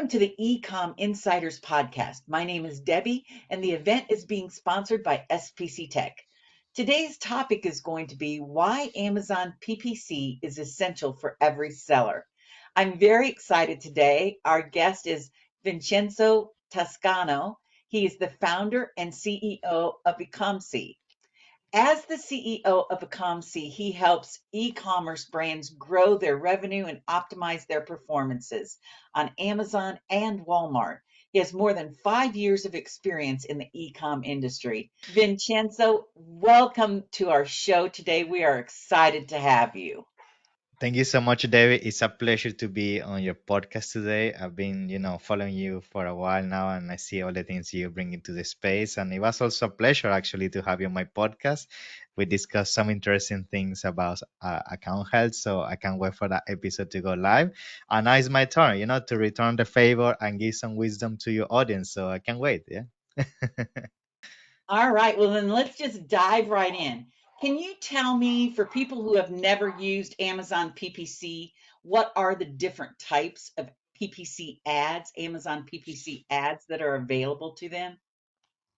Welcome to the Ecom Insiders podcast. My name is Debbie, and the event is being sponsored by SPCTEK. Today's topic is going to be why Amazon PPC is essential for every seller. I'm very excited today. Our guest is Vincenzo Toscano. He is the founder and CEO of Ecomcy. As the CEO of Ecomcy, he helps e-commerce brands grow their revenue and optimize their performances on Amazon and Walmart. He has more than 5 years of experience in the e-com industry. Vincenzo, welcome to our show today. We are excited to have you. Thank you so much, David. It's a pleasure to be on your podcast today. I've been, following you for a while now, and I see all the things you bring into the space. And it was also a pleasure actually to have you on my podcast. We discussed some interesting things about account health, so I can't wait for that episode to go live. And now it's my turn, to return the favor and give some wisdom to your audience. So I can't wait. Yeah. All right, well, then let's just dive right in. Can you tell me, for people who have never used Amazon PPC, what are the different types of PPC ads, Amazon PPC ads that are available to them?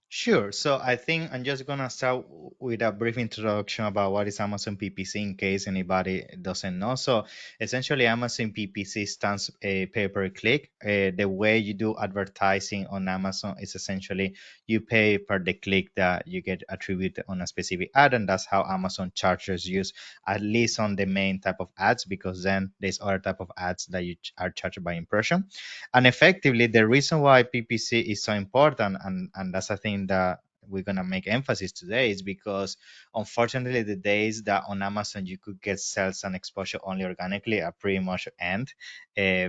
Sure. So I think I'm just gonna start with a brief introduction about what is Amazon PPC in case anybody doesn't know. So essentially, Amazon PPC stands pay per click. The way you do advertising on Amazon is essentially you pay per the click that you get attributed on a specific ad, and that's how Amazon charges you, at least on the main type of ads, because then there's other type of ads that you are charged by impression. And effectively, the reason why PPC is so important, and that's a thing that we're gonna make emphasis today, is because unfortunately the days that on Amazon you could get sales and exposure only organically are pretty much end,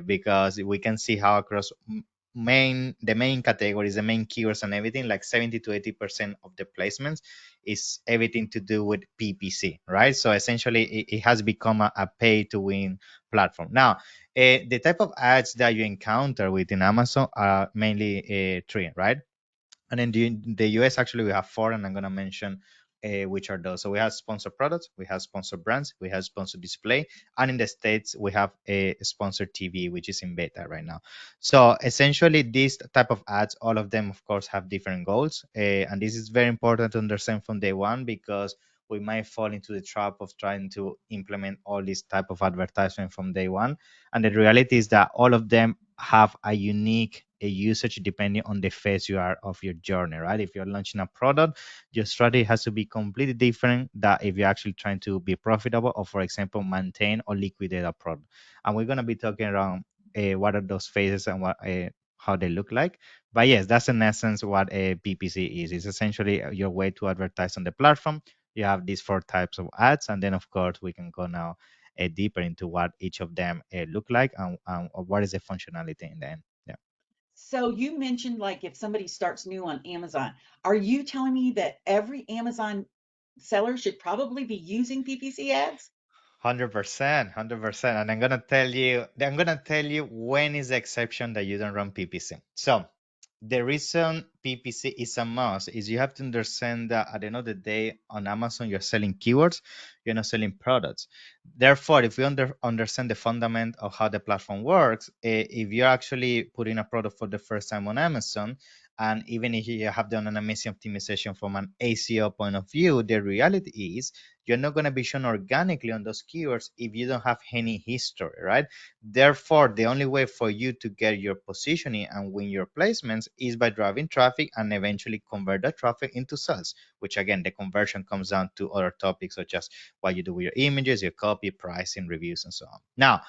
because we can see how across the main categories, the main keywords and everything, like 70 to 80% of the placements is everything to do with PPC, right? So essentially it has become a pay to win platform. Now, the type of ads that you encounter within Amazon are mainly three, right? And in the US, actually, we have four, and I'm going to mention which are those. So we have sponsored products, we have sponsored brands, we have sponsored display, and in the States, we have a sponsored TV, which is in beta right now. So essentially, these type of ads, all of them, of course, have different goals. And this is very important to understand from day one, because we might fall into the trap of trying to implement all this type of advertisement from day one. And the reality is that all of them have a unique usage depending on the phase you are of your journey, right? If you're launching a product, your strategy has to be completely different that if you're actually trying to be profitable or, for example, maintain or liquidate a product. And we're going to be talking around what are those phases and what how they look like. But yes, that's in essence what a PPC is. It's essentially your way to advertise on the platform. You have these four types of ads, and then of course we can go now deeper into what each of them look like, and what is the functionality in the end. Yeah. So you mentioned, like, if somebody starts new on Amazon, are you telling me that every Amazon seller should probably be using PPC ads? 100%, 100%. And I'm gonna tell you when is the exception that you don't run PPC. So the reason PPC is a must is you have to understand that at the end of the day on Amazon you're selling keywords, you're not selling products. Therefore, if we understand the fundament of how the platform works, if you're actually putting a product for the first time on Amazon, and even if you have done an amazing optimization from an ACO point of view, the reality is you're not going to be shown organically on those keywords if you don't have any history, right? Therefore, the only way for you to get your positioning and win your placements is by driving traffic and eventually convert that traffic into sales, which again, the conversion comes down to other topics such as what you do with your images, your copy, pricing, reviews, and so on. Now,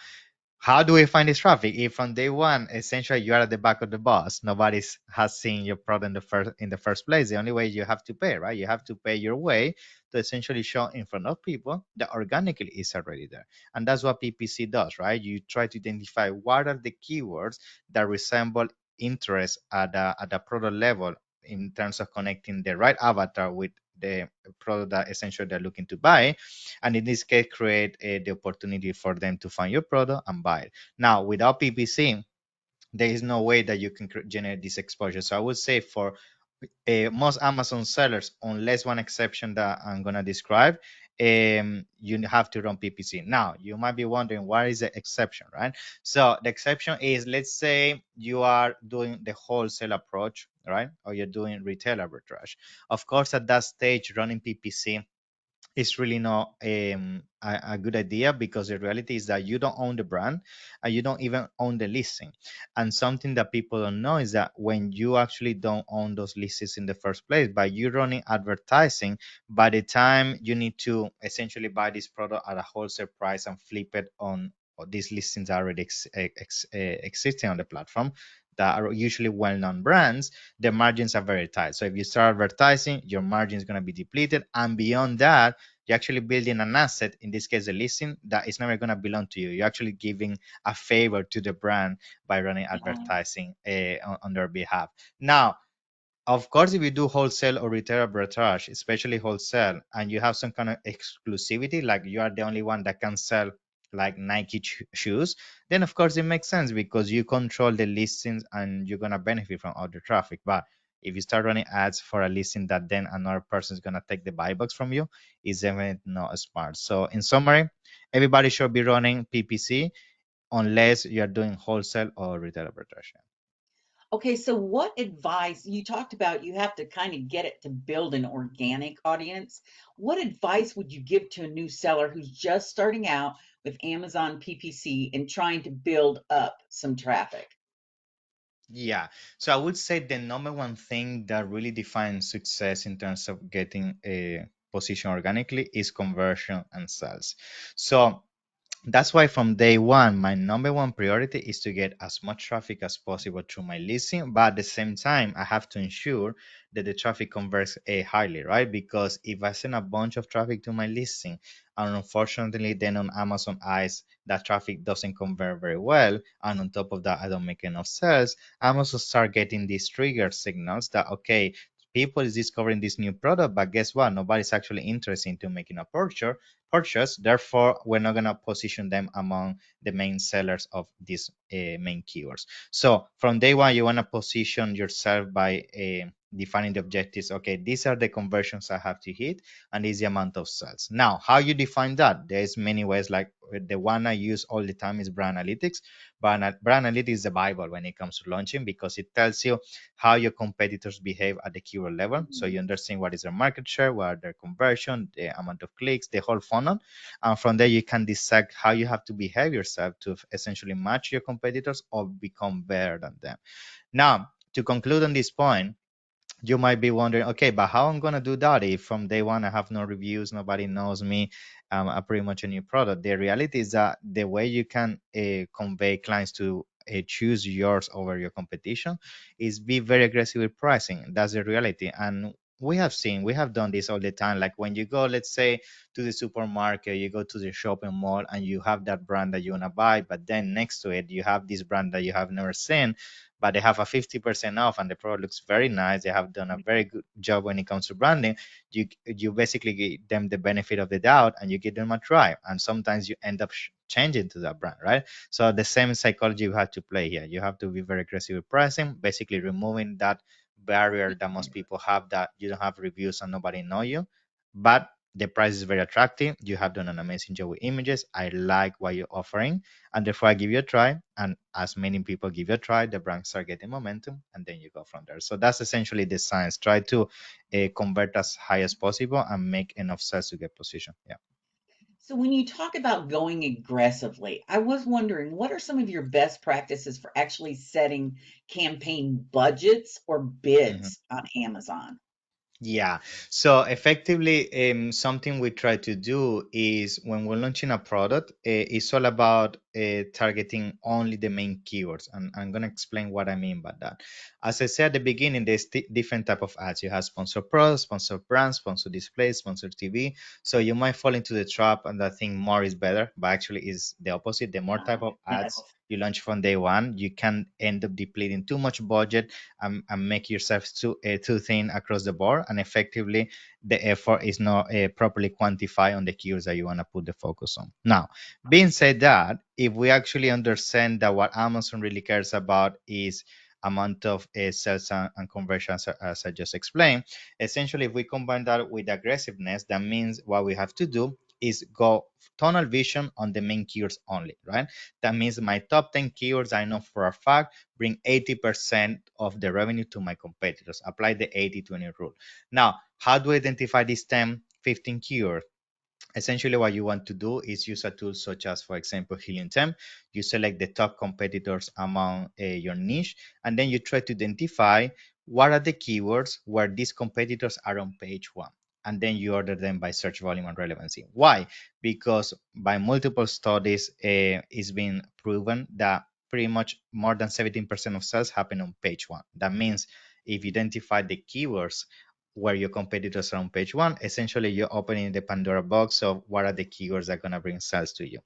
how do we find this traffic? If from day one, essentially you are at the back of the bus, nobody has seen your product in the first place. The only way you have to pay, right? You have to pay your way to essentially show in front of people that organically is already there. And that's what PPC does, right? You try to identify what are the keywords that resemble interest at a product level in terms of connecting the right avatar with the product that essentially they're looking to buy, and in this case create the opportunity for them to find your product and buy it. Now, without PPC, there is no way that you can generate this exposure. So I would say for most Amazon sellers, unless one exception that I'm going to describe, you have to run PPC. Now, you might be wondering, what is the exception, right? So the exception is, let's say you are doing the wholesale approach, right? Or you're doing retail arbitrage. Of course, at that stage, running PPC is really not a good idea, because the reality is that you don't own the brand and you don't even own the listing. And something that people don't know is that when you actually don't own those listings in the first place, by you running advertising, by the time you need to essentially buy this product at a wholesale price and flip it on, or these listings are already existing on the platform, that are usually well-known brands, the margins are very tight. So if you start advertising, your margin is going to be depleted, and beyond that, you're actually building an asset, in this case a listing, that is never going to belong to you. You're actually giving a favor to the brand by running Yeah. advertising on their behalf. Now, of course, if you do wholesale or retail arbitrage, especially wholesale, and you have some kind of exclusivity, like you are the only one that can sell like Nike shoes, then of course it makes sense, because you control the listings and you're gonna benefit from all the traffic. But if you start running ads for a listing that then another person is gonna take the buy box from you, it's definitely not smart. So in summary, everybody should be running PPC unless you're doing wholesale or retail arbitrage. Okay, so what advice you talked about, you have to kind of get it to build an organic audience. What advice would you give to a new seller who's just starting out with Amazon PPC and trying to build up some traffic? Yeah. So I would say the number one thing that really defines success in terms of getting a position organically is conversion and sales. So that's why from day one, my number one priority is to get as much traffic as possible through my listing. But at the same time, I have to ensure that the traffic converts highly, right? Because if I send a bunch of traffic to my listing, and unfortunately, then on Amazon eyes, that traffic doesn't convert very well, and on top of that, I don't make enough sales, I'm also start getting these trigger signals that, okay, people is discovering this new product, but guess what? Nobody's actually interested into making a purchase. Therefore, we're not gonna position them among the main sellers of these main keywords. So from day one, you wanna position yourself by defining the objectives. Okay, these are the conversions I have to hit, and this is the amount of sales. Now, how you define that? There's many ways. Like the one I use all the time is brand analytics. Brand analytics is the Bible when it comes to launching, because it tells you how your competitors behave at the keyword level. So you understand what is their market share, what are their conversion, the amount of clicks, the whole funnel. And from there, you can decide how you have to behave yourself to essentially match your competitors or become better than them. Now, to conclude on this point, you might be wondering, okay, but how I'm gonna do that if from day one I have no reviews, nobody knows me, I'm pretty much a new product. The reality is that the way you can convey clients to choose yours over your competition is be very aggressive with pricing. That's the reality. And we have done this all the time. Like when you go, let's say, to the supermarket, you go to the shopping mall and you have that brand that you want to buy, but then next to it you have this brand that you have never seen, but they have a 50% off and the product looks very nice. They have done a very good job when it comes to branding. You basically give them the benefit of the doubt and you give them a try. And sometimes you end up changing to that brand, right? So the same psychology you have to play here. You have to be very aggressive with pricing, basically removing that barrier that most people have, that you don't have reviews and nobody know you. But the price is very attractive. You have done an amazing job with images. I like what you're offering, and therefore I give you a try. And as many people give you a try, the brand start getting momentum, and then you go from there. So that's essentially the science. Try to convert as high as possible and make enough sales to get position. Yeah. So when you talk about going aggressively, I was wondering what are some of your best practices for actually setting campaign budgets or Mhm. bids on Amazon? Yeah. So effectively, something we try to do is when we're launching a product, it's all about targeting only the main keywords. And I'm going to explain what I mean by that. As I said at the beginning, there's different type of ads. You have sponsor products, sponsor brands, sponsor displays, sponsor TV. So you might fall into the trap and I think more is better, but actually is the opposite. The more type of ads you launch from day one, you can end up depleting too much budget and make yourself too thin across the board, and effectively the effort is not properly quantified on the keywords that you want to put the focus on. Now, being said that, if we actually understand that what Amazon really cares about is amount of sales and conversion as I just explained. Essentially, if we combine that with aggressiveness, that means what we have to do is go tunnel vision on the main keywords only, right? That means my top 10 keywords I know for a fact bring 80% of the revenue to my competitors. Apply the 80-20 rule. Now, how do I identify these 10, 15 keywords? Essentially, what you want to do is use a tool such as, for example, Helium Temp. You select the top competitors among your niche, and then you try to identify what are the keywords where these competitors are on page one. And then you order them by search volume and relevancy. Why? Because by multiple studies, it's been proven that pretty much more than 17% of sales happen on page one. That means if you identify the keywords where your competitors are on page one, essentially you're opening the Pandora box of what are the keywords that are going to bring sales to you.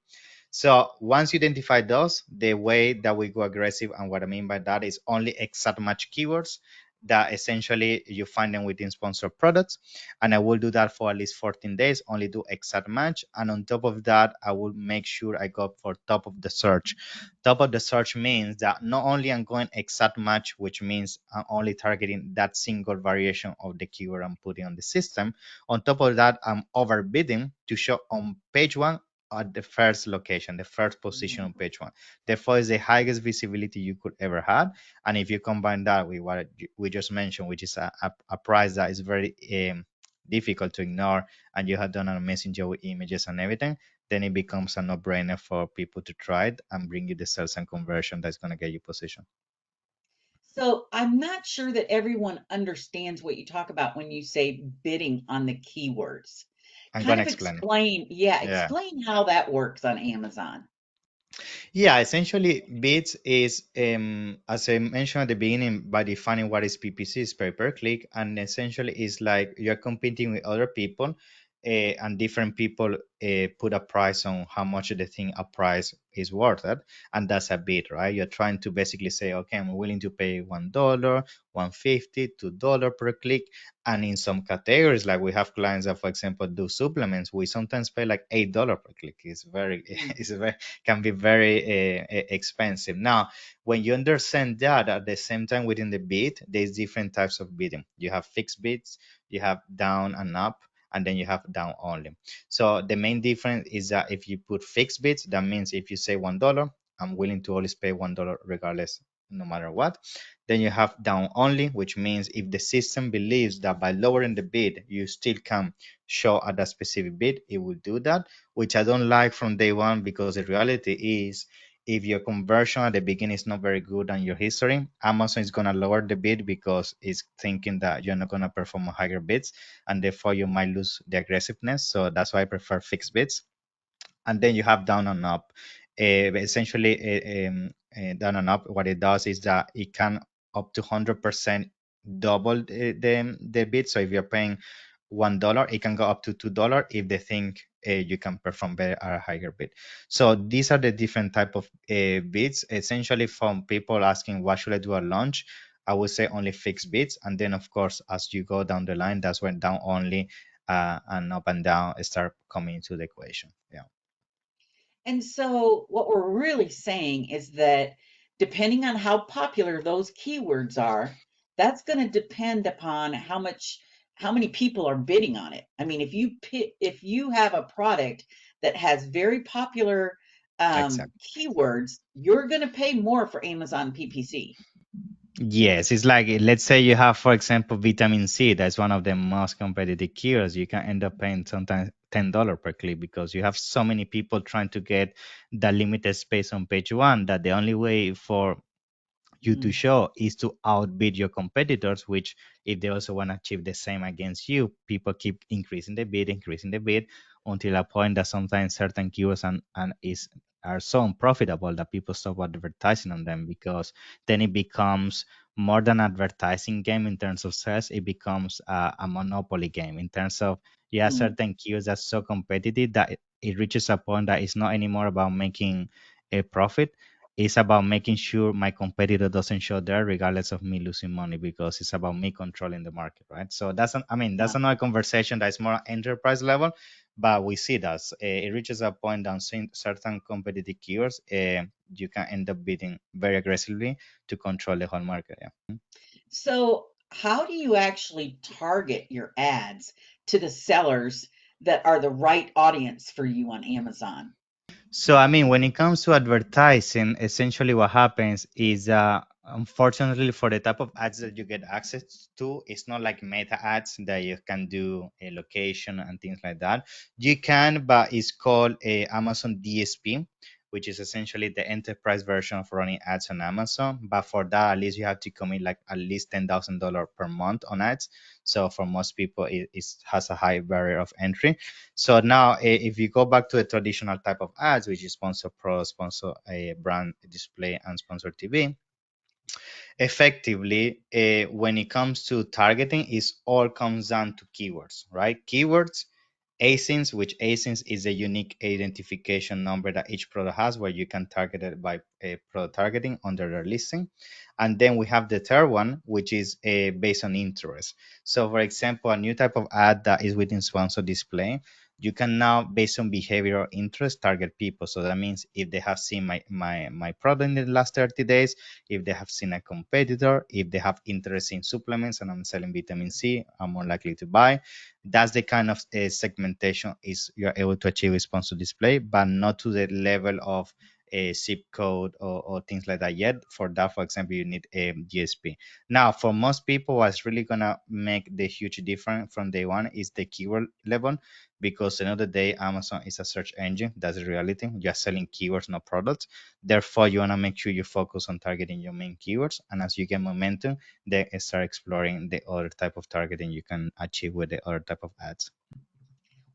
So once you identify those, the way that we go aggressive, and what I mean by that is only exact match keywords that essentially you find them within sponsored products. And I will do that for at least 14 days, only do exact match. And on top of that, I will make sure I go for top of the search. Top of the search means that not only I'm going exact match, which means I'm only targeting that single variation of the keyword I'm putting on the system. On top of that, I'm overbidding to show on page one at the first location, the first position on page one. Therefore, it's the highest visibility you could ever have. And if you combine that with what we just mentioned, which is a price that is very difficult to ignore, and you have done an amazing job with images and everything, then it becomes a no-brainer for people to try it and bring you the sales and conversion that's going to get you position. So I'm not sure that everyone understands what you talk about when you say bidding on the keywords. I'm going Kind to of explain. explain, yeah, Yeah. explain how that works on Amazon. Yeah, essentially, bits is, as I mentioned at the beginning, by defining what is PPC, is pay per click, and essentially is like you're competing with other people, and different people put a price on how much they think a price is worth it, and that's a bid, right? You're trying to basically say, okay, I'm willing to pay $1, 150, $2 per click, and in some categories, like we have clients that, for example, do supplements, we sometimes pay like $8 per click. It's very, Mm. it's very can be very expensive. Now, when you understand that, at the same time within the bid, there's different types of bidding. You have fixed bids, you have down and up, and then you have down only. So the main difference is that if you put fixed bids, that means if you say $1, I'm willing to always pay $1 regardless, no matter what. Then you have down only, which means if the system believes that by lowering the bid, you still can show at a specific bid, it will do that, which I don't like from day one, because the reality is if your conversion at the beginning is not very good on your history, Amazon is going to lower the bid because it's thinking that you're not going to perform higher bids, and therefore you might lose the aggressiveness. So that's why I prefer fixed bids. And then you have down and up. Essentially, down and up, what it does is that it can up to 100% double the bid. So if you're paying $1, it can go up to $2 if they think you can perform better at a higher bid. So these are the different type of bids. Essentially, from people asking what should I do at launch, I would say only fixed bids, and then of course as you go down the line, that's when down only and up and down start coming into the equation. Yeah. And so what we're really saying is that depending on how popular those keywords are, that's going to depend upon how many people are bidding on it. I mean, if you have a product that has very popular Exactly. keywords, you're going to pay more for Amazon PPC. Yes, it's like let's say you have, for example, vitamin C. That's one of the most competitive cures. You can end up paying sometimes $10 per click because you have so many people trying to get the limited space on page one that the only way for you to Mm, show is to outbid your competitors, which if they also want to achieve the same against you, people keep increasing the bid until a point that sometimes certain keywords and is are so unprofitable that people stop advertising on them, because then it becomes more than advertising game in terms of sales. It becomes a monopoly game in terms of, yeah, mm. certain keywords are so competitive that it reaches a point that it's not anymore about making a profit. it's about making sure my competitor doesn't show there regardless of me losing money, because it's about me controlling the market, right? So that's Yeah. another conversation that's more enterprise level, but we see that it reaches a point on certain competitive keywords, you can end up bidding very aggressively to control the whole market. Yeah. So, how do you actually target your ads to the sellers that are the right audience for you on Amazon? So, I mean, when it comes to advertising, essentially what happens is, unfortunately, for the type of ads that you get access to, it's not like meta ads that you can do a location and things like that. You can, but it's called a Amazon DSP, which is essentially the enterprise version of running ads on Amazon. But for that, at least you have to commit like at least $10,000 per month on ads. So for most people, it has a high barrier of entry. So now, if you go back to a traditional type of ads, which is sponsor pro, sponsor a brand display, and sponsor TV, effectively, when it comes to targeting, is all comes down to keywords, right? Keywords, asins, which asins is a unique identification number that each product has, where you can target it by product targeting under their listing. And then we have the third one, which is based on interest. So for example, a new type of ad that is within sponsor display, you can now, based on behavioral interest, target people. So that means if they have seen my product in the last 30 days, if they have seen a competitor, if they have interest in supplements and I'm selling vitamin C, I'm more likely to buy. That's the kind of segmentation is you're able to achieve with sponsor display, but not to the level of a zip code or things like that yet. For that, for example, you need a GSP. Now, for most people, what's really gonna make the huge difference from day one is the keyword level, because another day Amazon is a search engine. That's the reality. You're selling keywords, not products. Therefore, you want to make sure you focus on targeting your main keywords. And as you get momentum, then start exploring the other type of targeting you can achieve with the other type of ads.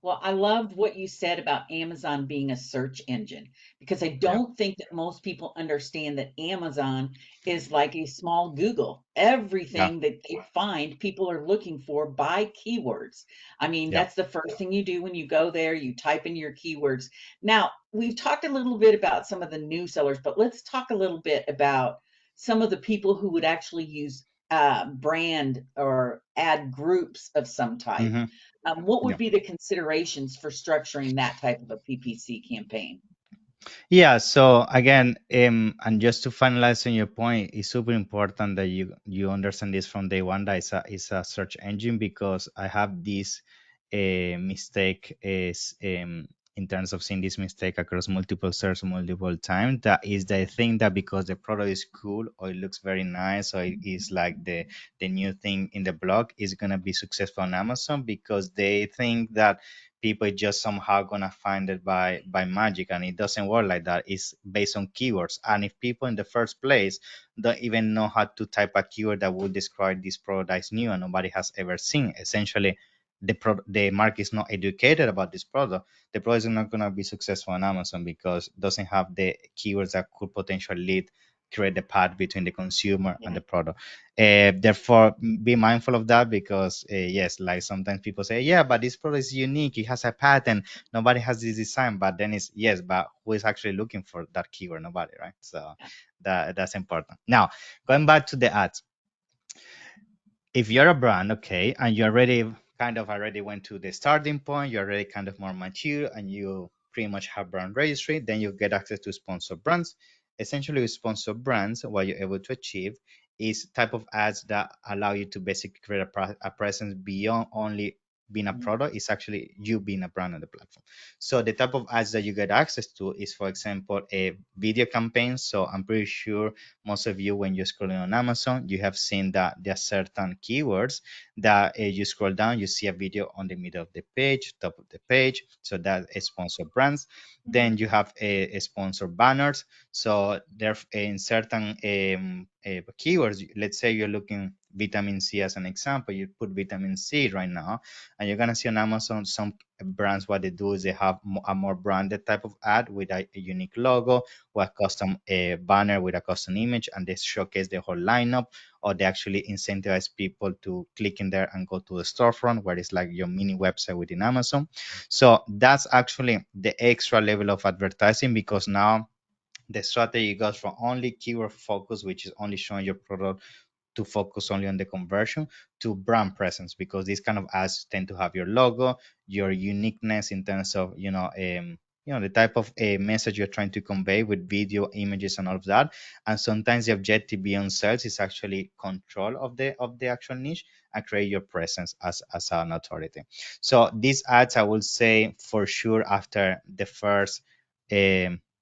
Well, I loved what you said about Amazon being a search engine because I Yeah. don't think that most people understand that Amazon is like a small Google. Everything that they find, people are looking for by keywords. I mean, Yeah. that's the first thing you do when you go there, you type in your keywords. Now, we've talked a little bit about some of the new sellers, but let's talk a little bit about some of the people who would actually use brand or ad groups of some type. Hmm. What would Yeah. be the considerations for structuring that type of a PPC campaign? Yeah, so again, and just to finalize on your point, it's super important that you understand this from day one, that it's a search engine, because I have this mistake is in terms of seeing this mistake across multiple search multiple times. That is, they think that because the product is cool or it looks very nice or it is like the new thing in the blog, is gonna be successful on Amazon, because they think that people just somehow gonna find it by magic, and it doesn't work like that. It's based on keywords, and if people in the first place don't even know how to type a keyword that would describe this product as new and nobody has ever seen, essentially the market is not educated about this product, the product is not going to be successful on Amazon, because it doesn't have the keywords that could potentially lead create the path between the consumer and Yeah. the product. Therefore, be mindful of that, because yes, like sometimes people say, yeah, but this product is unique, it has a patent, nobody has this design. But then it's, yes, but who is actually looking for that keyword? Nobody, right? So that's important. Now, going back to the ads, if you're a brand, okay, and you already kind of already went to the starting point, you're already kind of more mature, and you pretty much have brand registry, then you get access to sponsor brands. Essentially, with sponsor brands, what you're able to achieve is type of ads that allow you to basically create a presence beyond only being a Mhm. product. It's actually you being a brand on the platform. So the type of ads that you get access to is, for example, a video campaign. So I'm pretty sure most of you, when you're scrolling on Amazon, you have seen that there are certain keywords that you scroll down, you see a video on the middle of the page, top of the page. So that is sponsored brands. Then you have a sponsored banners. So there in certain keywords, let's say you're looking vitamin C as an example, you put vitamin C right now, and you're gonna see on Amazon some brands, what they do is they have a more branded type of ad with a unique logo or a custom banner with a custom image, and they showcase the whole lineup, or they actually incentivize people to click in there and go to the storefront, where it's like your mini website within Amazon. So that's actually the extra level of advertising, because now The strategy goes from only keyword focus, which is only showing your product, to focus only on the conversion, to brand presence, because these kind of ads tend to have your logo, your uniqueness in terms of the type of a message you're trying to convey with video, images, and all of that. And sometimes the objective beyond sales is actually control of the actual niche and create your presence as an authority. So these ads, I will say for sure, um,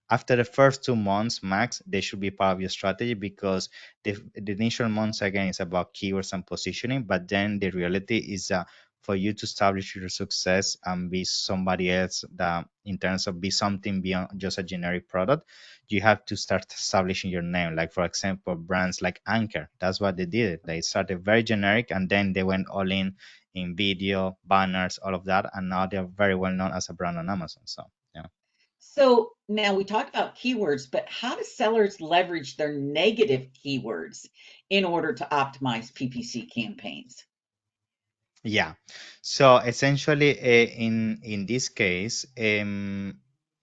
after the first 2 months max, they should be part of your strategy, because the initial months again is about keywords and positioning, but then the reality is that for you to establish your success and be somebody else, that in terms of be something beyond just a generic product, you have to start establishing your name. Like for example, brands like Anchor, that's what they did. They started very generic and then they went all in video, banners, all of that, and now they're very well known as a brand on Amazon. So yeah. So now we talked about keywords, but how do sellers leverage their negative keywords in order to optimize PPC campaigns? Yeah. So essentially, in this case,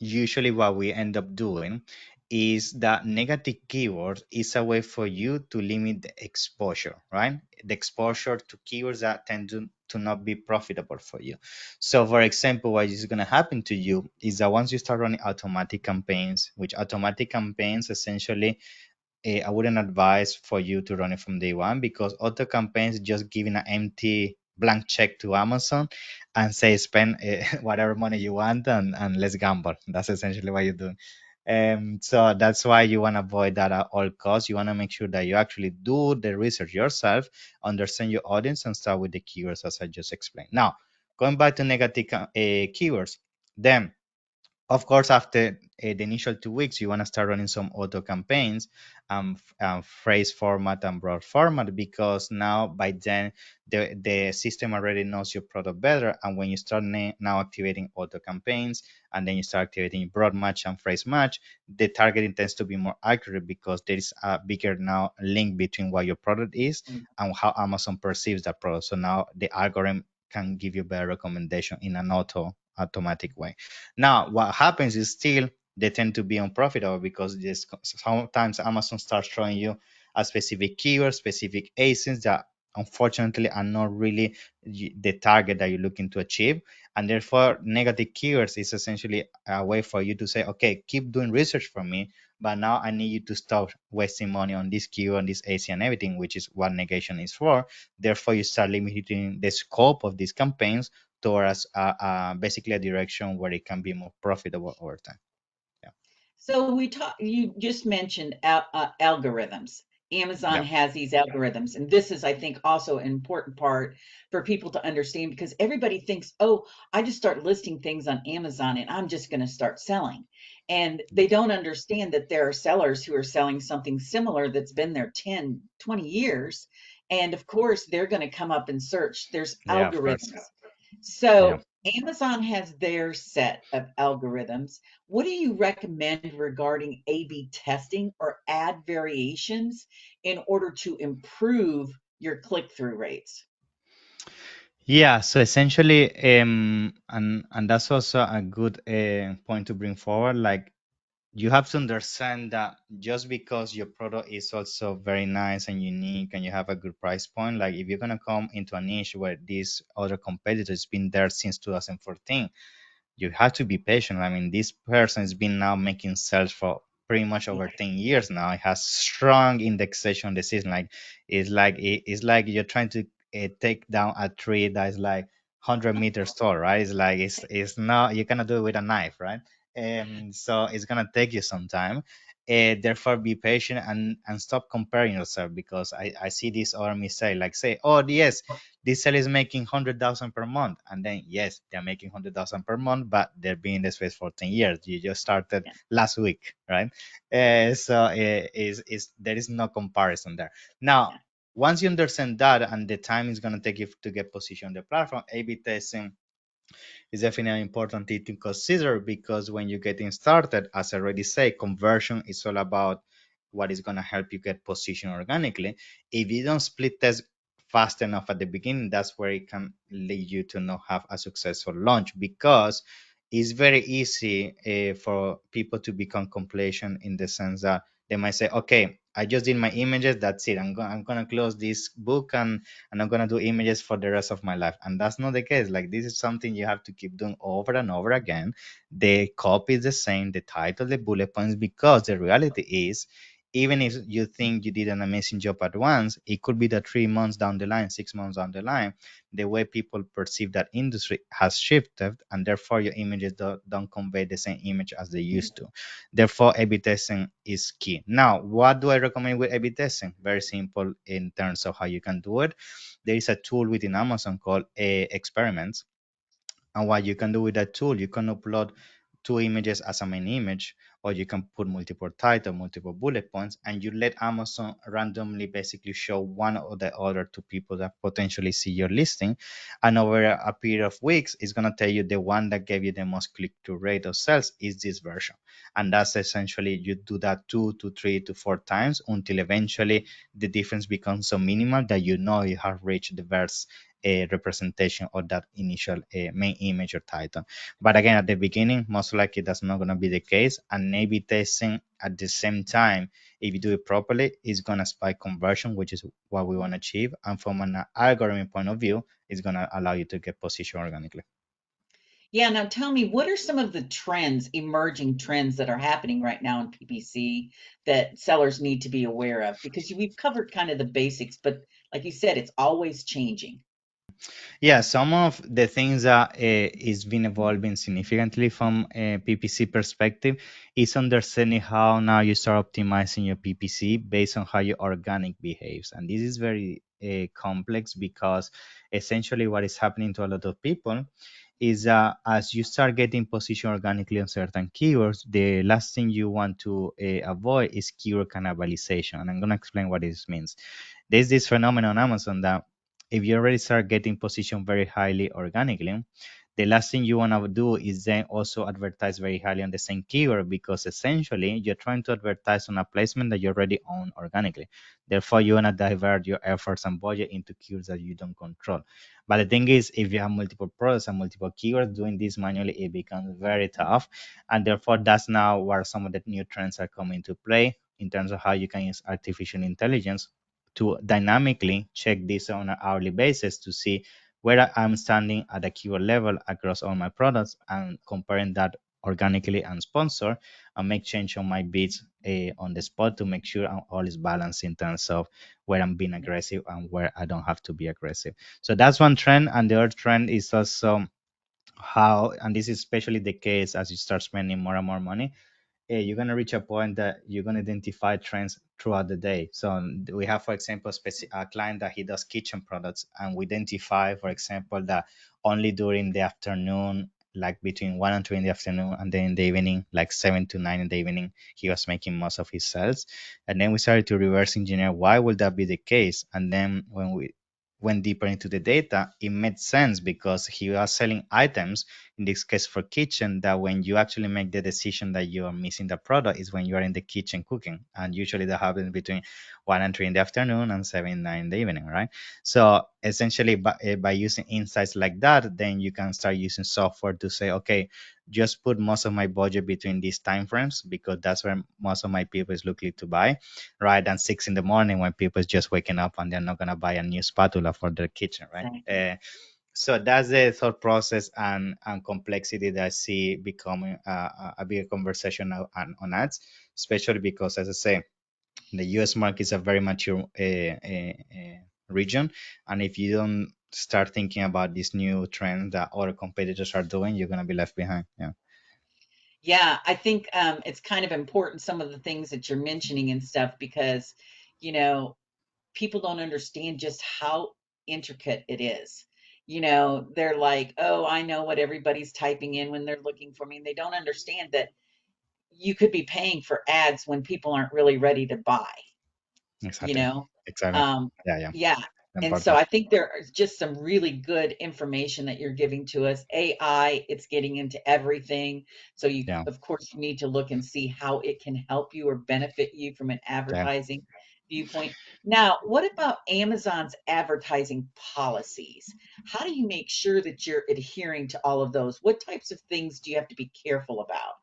usually what we end up doing is that negative keywords is a way for you to limit the exposure, right? The exposure to keywords that tend to not be profitable for you. So, for example, what is going to happen to you is that once you start running automatic campaigns, which automatic campaigns essentially I wouldn't advise for you to run it from day one, because auto campaigns just giving an empty blank check to Amazon and say spend whatever money you want, and let's gamble. That's essentially what you're doing. So that's why you want to avoid that at all costs. You want to make sure that you actually do the research yourself, understand your audience, and start with the keywords as I just explained. Now, going back to negative keywords, then of course, after the initial 2 weeks, you want to start running some auto campaigns, phrase format and broad format, because now by then the system already knows your product better. And when you start now activating auto campaigns, and then you start activating broad match and phrase match, the targeting tends to be more accurate, because there is a bigger now link between what your product is and how Amazon perceives that product. So now the algorithm can give you better recommendation in an automatic way. Now, what happens is still they tend to be unprofitable, because this, sometimes Amazon starts showing you a specific keyword, specific ASINs that unfortunately are not really the target that you're looking to achieve. And therefore, negative keywords is essentially a way for you to say, okay, keep doing research for me, but now I need you to stop wasting money on this keyword, on this AC and everything, which is what negation is for. Therefore, you start limiting the scope of these campaigns towards basically a direction where it can be more profitable over time. Yeah. So you just mentioned algorithms. Amazon Yeah. has these algorithms, and this is, I think, also an important part for people to understand, because everybody thinks, oh, I just start listing things on Amazon and I'm just going to start selling. And they don't understand that there are sellers who are selling something similar that's been there 10, 20 years. And of course, they're going to come up in search. There's Yeah, of course. algorithms. Yeah. So Amazon has their set of algorithms. What do you recommend regarding A/B testing or ad variations in order to improve your click-through rates? Yeah, so essentially, and that's also a good point to bring forward. Like, you have to understand that just because your product is also very nice and unique and you have a good price point, like if you're gonna come into a niche where these other competitors been there since 2014, you have to be patient. I mean, this person has been now making sales for pretty much over 10 years now. It has strong indexation on the system. It's like you're trying to take down a tree that is like 100 meters tall, right? It's like it's not, you cannot do it with a knife, right? And so it's gonna take you some time. Therefore, be patient and stop comparing yourself, because I see this army say, like, say, oh yes, this seller is making 100,000 per month, and then yes, they're making 100,000 per month, but they've been in the space for 10 years. You just started Yeah, last week, right? So is there is no comparison there. Now, yeah. once you understand that, and the time is going to take you to get position on the platform, A/B testing is definitely an important thing to consider, because when you're getting started, as I already say, conversion is all about what is going to help you get position organically. If you don't split test fast enough at the beginning, that's where it can lead you to not have a successful launch, because it's very easy for people to become complacent in the sense that they might say, okay, I just did my images, that's it. I'm gonna close this book and I'm gonna do images for the rest of my life. And that's not the case. Like, this is something you have to keep doing over and over again. The copy is the same, the title, the bullet points, because the reality is, even if you think you did an amazing job at once, it could be that 3 months down the line, 6 months down the line, the way people perceive that industry has shifted, and therefore your images don't convey the same image as they used to. Therefore, A/B testing is key. Now, what do I recommend with A/B testing? Very simple in terms of how you can do it. There is a tool within Amazon called Experiments, and what you can do with that tool, you can upload two images as a main image, or you can put multiple title, multiple bullet points, and you let Amazon randomly basically show one or the other to people that potentially see your listing. And over a period of weeks, it's going to tell you the one that gave you the most click to rate of sales is this version. And that's essentially, you do that 2 to 3 to 4 times until eventually the difference becomes so minimal that you know you have reached the best representation of that initial main image or title. But again, at the beginning, most likely that's not going to be the case. And maybe testing at the same time, if you do it properly, is going to spike conversion, which is what we want to achieve. And from an algorithm point of view, it's going to allow you to get position organically. Yeah, now tell me, what are some of the trends, emerging trends that are happening right now in PPC that sellers need to be aware of? Because we've covered kind of the basics, but like you said, it's always changing. Yeah, some of the things that is been evolving significantly from a PPC perspective is understanding how now you start optimizing your PPC based on how your organic behaves. And this is very complex, because essentially what is happening to a lot of people is as you start getting position organically on certain keywords, the last thing you want to avoid is keyword cannibalization. And I'm going to explain what this means. There's this phenomenon on Amazon that if you already start getting positioned very highly organically, the last thing you want to do is then also advertise very highly on the same keyword, because essentially you're trying to advertise on a placement that you already own organically. Therefore, you want to divert your efforts and budget into keywords that you don't control. But the thing is, if you have multiple products and multiple keywords, doing this manually, it becomes very tough. And therefore, that's now where some of the new trends are coming to play in terms of how you can use artificial intelligence to dynamically check this on an hourly basis to see where I'm standing at a keyword level across all my products, and comparing that organically and sponsor, and make change on my bids on the spot to make sure all is balanced in terms of where I'm being aggressive and where I don't have to be aggressive. So that's one trend. And the other trend is also how, and this is especially the case as you start spending more and more money, you're going to reach a point that you're going to identify trends throughout the day. So we have, for example, a client that he does kitchen products, and we identify, for example, that only during the afternoon, like between 1 and 2 in the afternoon, and then in the evening, like 7 to 9 in the evening, he was making most of his sales. And then we started to reverse engineer why would that be the case. And then when we went deeper into the data, it made sense, because he was selling items, in this case for kitchen, that when you actually make the decision that you are missing the product is when you are in the kitchen cooking. And usually that happens between 1 and 3 in the afternoon and 7 9 in the evening, right? So essentially by using insights like that, then you can start using software to say, okay, just put most of my budget between these time frames, because that's where most of my people is looking to buy, right? And 6 in the morning, when people is just waking up and they're not going to buy a new spatula for their kitchen, right? Exactly. So that's the thought process and complexity that I see becoming a bigger conversation now on ads, especially because, as I say, the US market is a very mature region. And if you don't start thinking about this new trend that other competitors are doing, you're going to be left behind. Yeah, Yeah, I think it's kind of important, some of the things that you're mentioning and stuff, because, you know, people don't understand just how intricate it is. They're like, oh, I know what everybody's typing in when they're looking for me. And they don't understand that you could be paying for ads when people aren't really ready to buy, you exactly. know? Exactly. Um, Yeah, yeah. yeah. And so Important. I think there is just some really good information that you're giving to us. AI, it's getting into everything. So you, Yeah, of course, you need to look and see how it can help you or benefit you from an yeah. advertising. viewpoint. Now, what about Amazon's advertising policies? How do you make sure that you're adhering to all of those? What types of things do you have to be careful about?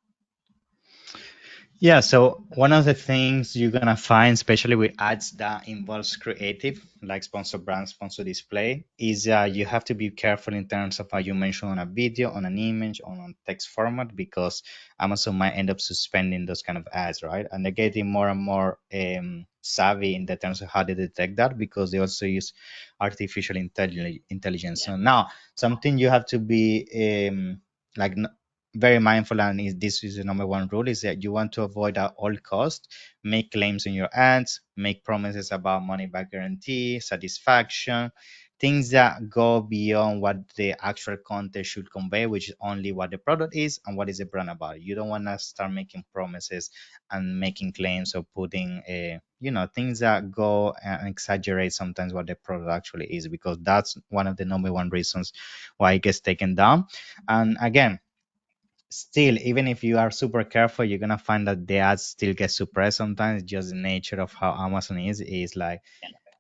Yeah, so one of the things you're gonna find, especially with ads that involves creative, like sponsor brand, sponsor display, is you have to be careful in terms of how you mention on a video, on an image, on a text format, because Amazon might end up suspending those kind of ads, right? And they're getting more and more savvy in the terms of how they detect that, because they also use artificial intelligence. Yeah. So now, something you have to be like very mindful, and this is the number one rule, is that you want to avoid at all cost make claims in your ads, make promises about money back guarantee, satisfaction, things that go beyond what the actual content should convey, which is only what the product is and what is the brand about. You don't want to start making promises and making claims or putting things that go and exaggerate sometimes what the product actually is, because that's one of the number one reasons why it gets taken down. And again, still, even if you are super careful, you're gonna find that the ads still get suppressed sometimes. Just the nature of how Amazon is like,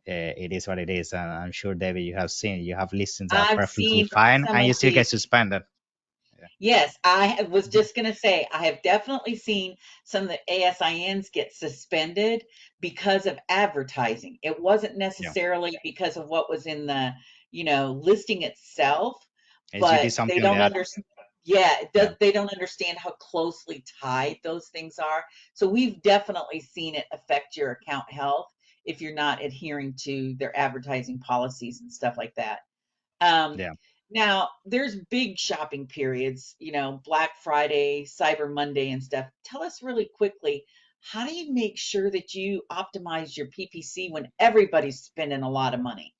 it is what it is. And I'm sure, David, you have seen, you have listings that are I've perfectly seen fine some and of you still the get suspended. Yeah. Yes, was Mhm. just going to say, I have definitely seen some of the ASINs get suspended because of advertising. It wasn't Yeah. necessarily because of what was in the, listing itself, It's you but did they something on the don't ad. understand. Yeah, Yeah. they don't understand how closely tied those things are. So we've definitely seen it affect your account health if you're not adhering to their advertising policies and stuff like that. Um, Yeah. Now, there's big shopping periods, Black Friday, Cyber Monday, and stuff. Tell us really quickly, how do you make sure that you optimize your PPC when everybody's spending a lot of money?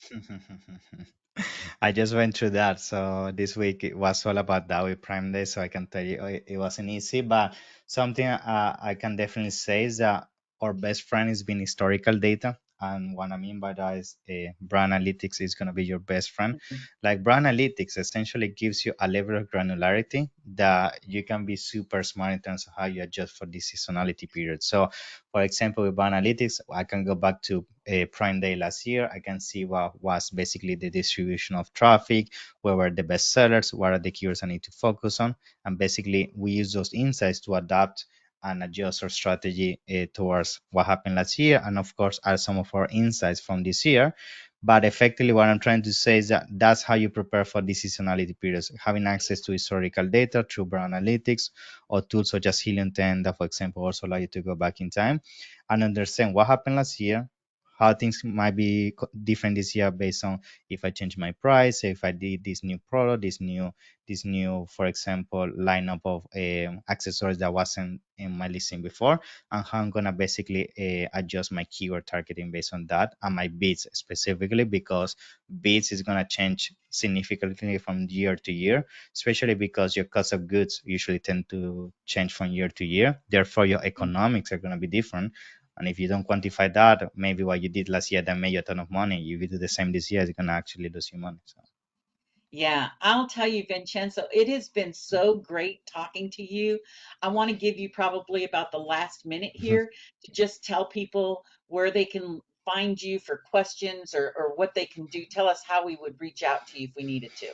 I just went through that. So this week it was all about that with Prime Day. So I can tell you it wasn't easy, but something I can definitely say is that our best friend has been historical data. And what I mean by that is brand analytics is going to be your best friend. Mhm. Like brand analytics essentially gives you a level of granularity that you can be super smart in terms of how you adjust for the seasonality period. So for example, with analytics, I can go back to a Prime Day last year. I can see what was basically the distribution of traffic, where were the best sellers, what are the keywords I need to focus on. And basically, we use those insights to adapt and adjust our strategy towards what happened last year. And of course, add some of our insights from this year. But effectively, what I'm trying to say is that that's how you prepare for the seasonality periods, having access to historical data through brand analytics or tools such as Helium 10 that, for example, also allow you to go back in time and understand what happened last year, how things might be different this year based on if I change my price, if I did this new product, this new, for example, lineup of accessories that wasn't in my listing before, and how I'm gonna basically adjust my keyword targeting based on that and my bids specifically, because bids is gonna change significantly from year to year, especially because your cost of goods usually tend to change from year to year. Therefore, your economics are gonna be different. And if you don't quantify that, maybe what you did last year that made you a ton of money, if you do the same this year, it's gonna actually lose you money. So Yeah, I'll tell you, Vincenzo, it has been so great talking to you. I want to give you probably about the last minute here to just tell people where they can find you for questions or what they can do. Tell us how we would reach out to you if we needed to.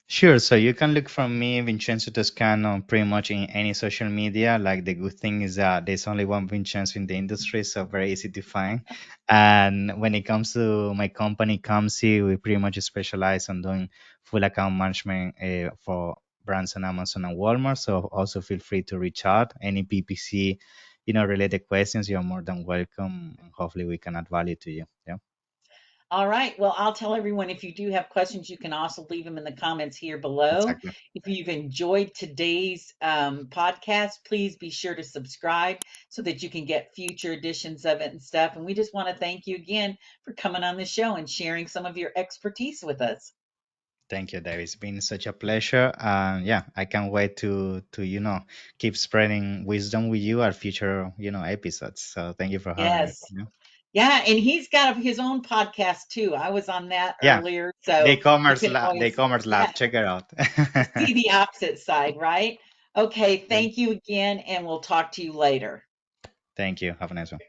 sure. So you can look from me, Vincenzo Toscano, pretty much in any social media. Like the good thing is that there's only one Vincenzo in the industry, so very easy to find. And when it comes to my company, Ecomcy, we pretty much specialize on doing full account management for brands on Amazon and Walmart. So also feel free to reach out. Any PPC, related questions, you're more than welcome. Hopefully, we can add value to you. Yeah, All right. Well, I'll tell everyone if you do have questions, you can also leave them in the comments here below. exactly. If you've enjoyed today's podcast, please be sure to subscribe so that you can get future editions of it and stuff. And we just want to thank you again for coming on the show and sharing some of your expertise with us. Thank you, Dave. It's been such a pleasure. Yeah, I can't wait to keep spreading wisdom with you at future episodes. So thank you for having me. Yes. Yeah, Yeah. And he's got his own podcast too. I was on that yeah. earlier. The So you e-commerce can lab, the always, e-commerce yeah, lab. Check it out. see the opposite side, right? Okay. Okay. Thank you again. And we'll talk to you later. Thank you. Have a nice one.